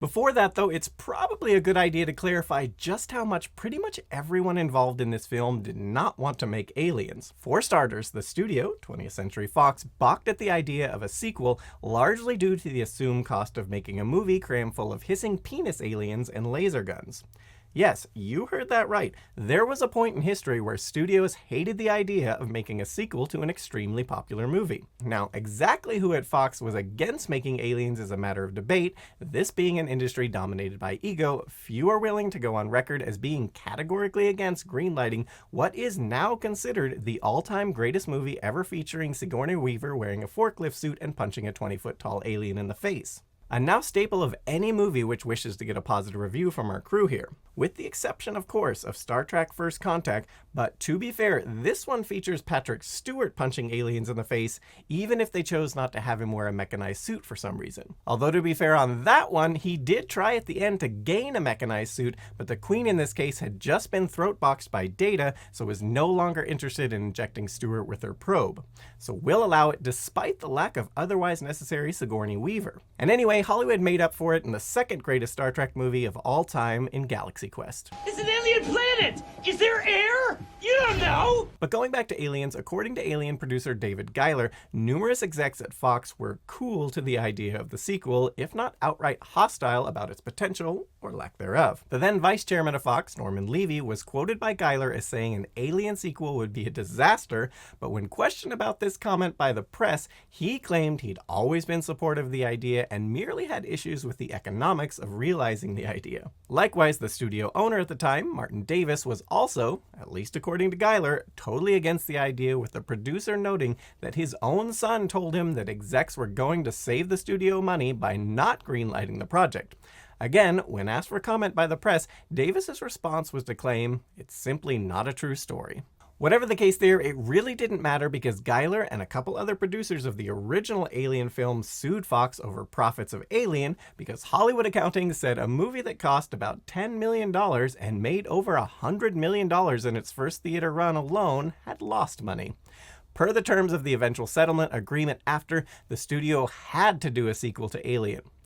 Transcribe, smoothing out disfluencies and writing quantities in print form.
Before that, though, it's probably a good idea to clarify just how much pretty much everyone involved in this film did not want to make Aliens. For starters, the studio, 20th Century Fox, balked at the idea of a sequel largely due to the assumed cost of making a movie crammed full of hissing penis aliens and laser guns. Yes, you heard that right. There was a point in history where studios hated the idea of making a sequel to an extremely popular movie. Now, exactly who at Fox was against making Aliens is a matter of debate. This being an industry dominated by ego, few are willing to go on record as being categorically against greenlighting what is now considered the all-time greatest movie ever featuring Sigourney Weaver wearing a forklift suit and punching a 20-foot-tall alien in the face. A now staple of any movie which wishes to get a positive review from our crew here. With the exception, of course, of Star Trek First Contact, but to be fair, this one features Patrick Stewart punching aliens in the face, even if they chose not to have him wear a mechanized suit for some reason. Although to be fair on that one, he did try at the end to gain a mechanized suit, but the Queen in this case had just been throat-boxed by Data, so was no longer interested in injecting Stewart with her probe. So we'll allow it despite the lack of otherwise necessary Sigourney Weaver. And anyway, Hollywood made up for it in the second greatest Star Trek movie of all time in Galaxy Quest. It's an alien planet! Is there air? You don't know! But going back to Aliens, according to Alien producer David Giler, numerous execs at Fox were cool to the idea of the sequel, if not outright hostile about its potential, or lack thereof. The then vice chairman of Fox, Norman Levy, was quoted by Giler as saying an Alien sequel would be a disaster, but when questioned about this comment by the press, he claimed he'd always been supportive of the idea and merely had issues with the economics of realizing the idea. Likewise, the studio owner at the time, Martin Davis, was also, at least according to Giler, totally against the idea, with the producer noting that his own son told him that execs were going to save the studio money by not greenlighting the project. Again, when asked for comment by the press, Davis's response was to claim, "It's simply not a true story." Whatever the case there, it really didn't matter because Giler and a couple other producers of the original Alien film sued Fox over profits of Alien because Hollywood accounting said a movie that cost about $10 million and made over $100 million in its first theater run alone had lost money. Per the terms of the eventual settlement agreement after, the studio had to do a sequel to Alien.